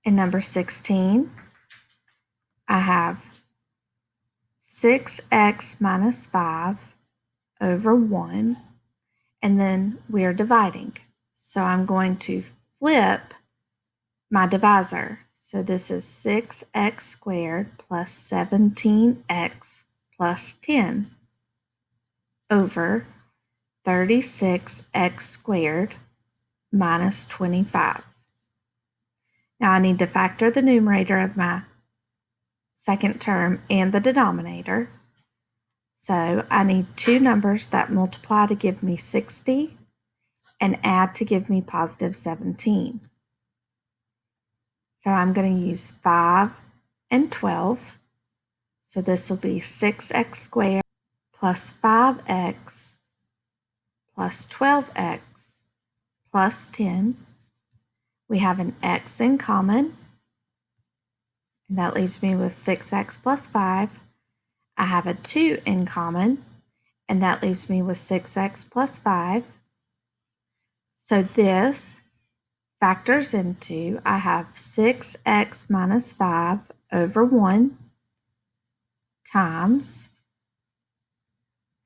In number 16, I have 6x minus 5 over 1, and then we're dividing. So I'm going to flip my divisor. So this is 6x squared plus 17x plus 10 over 36x squared minus 25. Now I need to factor the numerator of my second term and the denominator. So I need two numbers that multiply to give me 60 and add to give me positive 17. So I'm going to use 5 and 12. So this will be 6x squared plus 5x plus 12x plus 10. We have an x in common, and that leaves me with 6x plus 5. I have a 2 in common, and that leaves me with 6x plus 5. So this factors into, I have 6x minus 5 over 1 times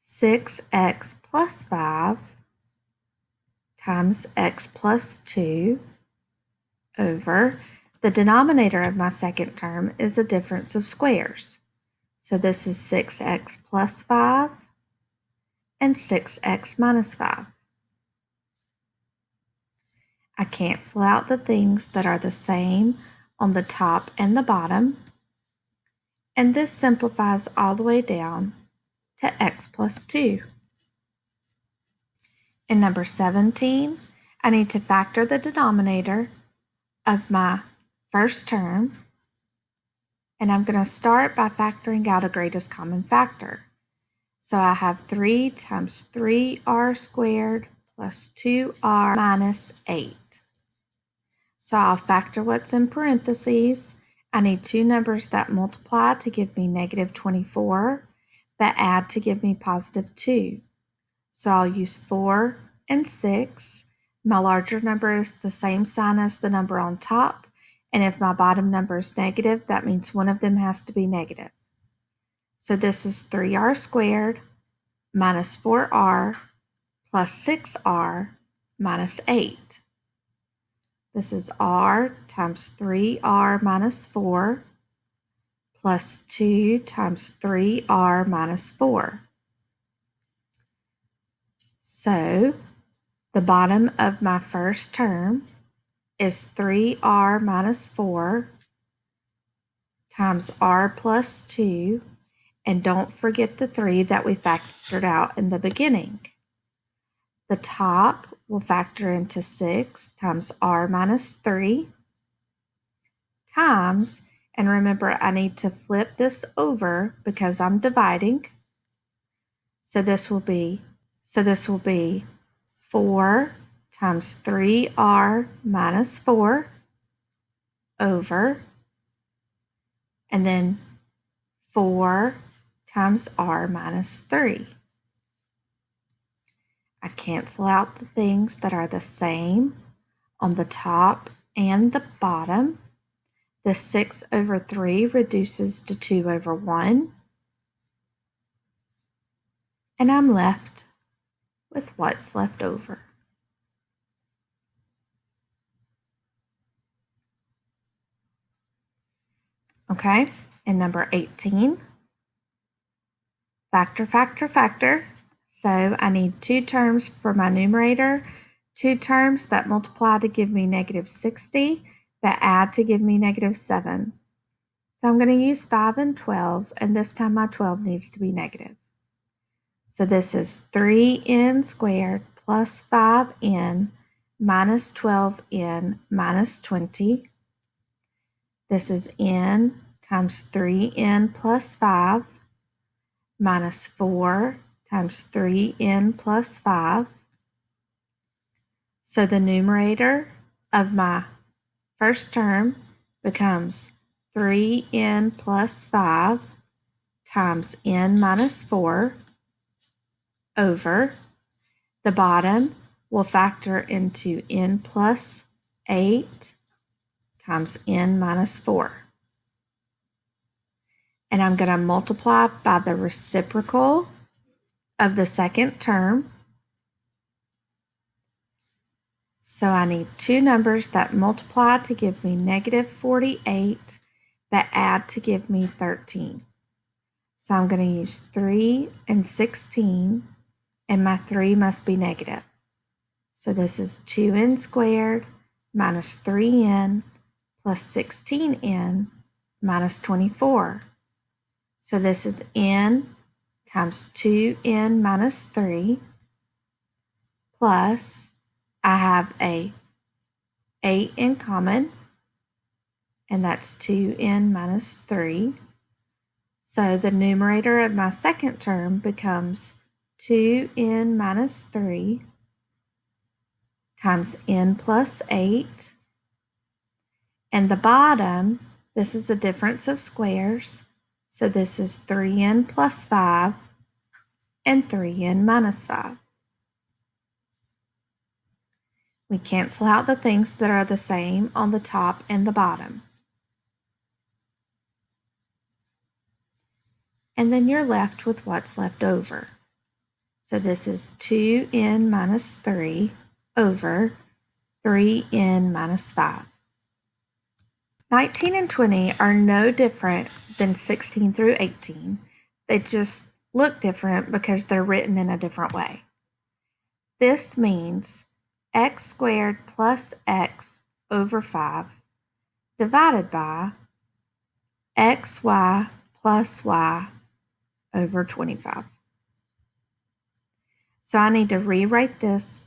6x plus 5 times x plus 2 over, the denominator of my second term is the difference of squares. So this is 6x plus 5 and 6x minus 5. I cancel out the things that are the same on the top and the bottom, and this simplifies all the way down to x plus 2. In number 17, I need to factor the denominator of my first term, and I'm going to start by factoring out a greatest common factor. So I have 3 times 3r squared plus 2r minus 8. So I'll factor what's in parentheses. I need two numbers that multiply to give me negative 24, but add to give me positive 2. So I'll use 4 and 6. My larger number is the same sign as the number on top, and if my bottom number is negative, that means one of them has to be negative. So this is 3r squared minus 4r plus 6r minus 8. This is r times 3r minus 4 plus 2 times 3r minus 4. So the bottom of my first term is 3r minus 4 times r plus 2, and don't forget the 3 that we factored out in the beginning. The top will factor into 6 times r minus 3 times, and remember I need to flip this over because I'm dividing. So this will be 4 times 3r minus 4 over, and then 4 times r minus 3. I cancel out the things that are the same on the top and the bottom. The 6 over 3 reduces to 2 over 1. And I'm left with what's left over. Okay, and number 18, factor, factor, factor. So I need two terms for my numerator, two terms that multiply to give me negative 60, but add to give me negative 7. So I'm going to use 5 and 12, and this time my 12 needs to be negative. So this is 3n squared plus 5n minus 12n minus 20. This is n times 3n plus 5 minus 4 times 3n plus 5. So the numerator of my first term becomes 3n plus 5 times n minus 4 over. The bottom will factor into n plus 8 times n minus 4. And I'm going to multiply by the reciprocal of the second term. So I need two numbers that multiply to give me negative 48, but add to give me 13. So I'm going to use 3 and 16, and my 3 must be negative. So this is 2n squared minus 3n plus 16n minus 24. So this is n times 2n minus 3 plus, I have a 8 in common, and that's 2n minus 3. So the numerator of my second term becomes 2n minus 3 times n plus 8. And the bottom, this is the difference of squares. So this is 3n plus 5 and 3n minus 5. We cancel out the things that are the same on the top and the bottom. And then you're left with what's left over. So this is 2n minus 3 over 3n minus 5. 19 and 20 are no different than 16 through 18. They just look different because they're written in a different way. This means x squared plus x over 5 divided by xy plus y over 25. So I need to rewrite this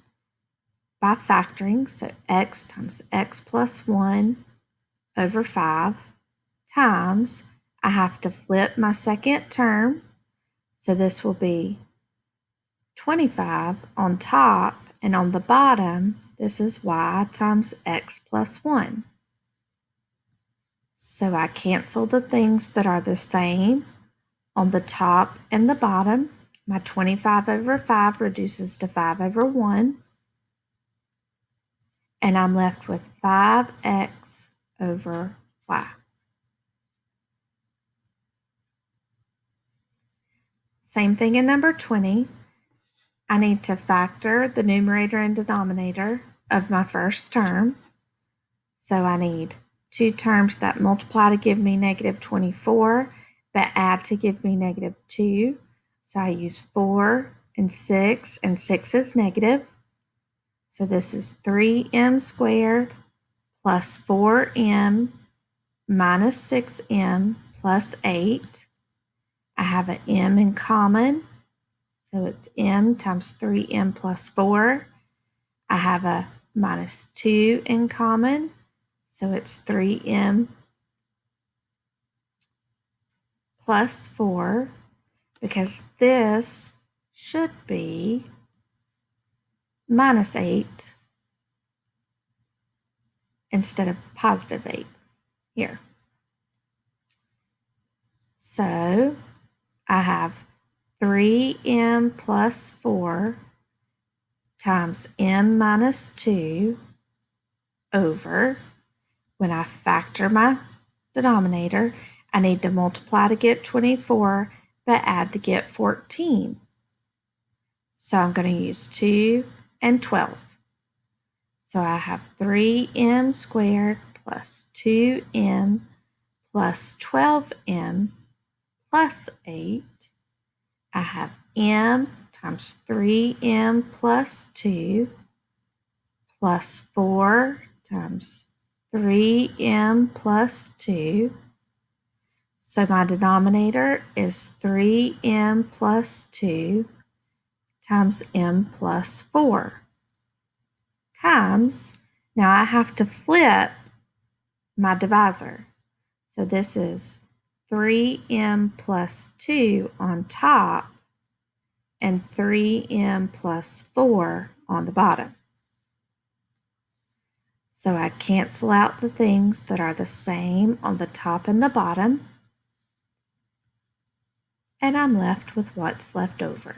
by factoring. So x times x plus 1 over 5 times, I have to flip my second term. So this will be 25 on top, and on the bottom, this is y times x plus 1. So I cancel the things that are the same on the top and the bottom. My 25 over 5 reduces to 5 over 1. And I'm left with 5x over y. Same thing in number 20. I need to factor the numerator and denominator of my first term. So I need two terms that multiply to give me negative 24, but add to give me negative 2. So I use 4 and 6 is negative. So this is 3m squared plus 4m minus 6m plus 8. I have an m in common, so it's m times 3m plus 4. I have a minus 2 in common, so it's 3m plus 4, because this should be minus 8 instead of positive 8 here. So I have 3m plus 4 times m minus 2 over, when I factor my denominator, I need to multiply to get 24, but add to get 14. So I'm going to use 2 and 12. So I have 3m squared plus 2m plus 12m plus 8. I have m times 3m plus 2 plus 4 times 3m plus 2. So my denominator is 3m plus 2 times m plus 4 times, now I have to flip my divisor. So this is 3m plus 2 on top and 3m plus 4 on the bottom. So I cancel out the things that are the same on the top and the bottom, and I'm left with what's left over.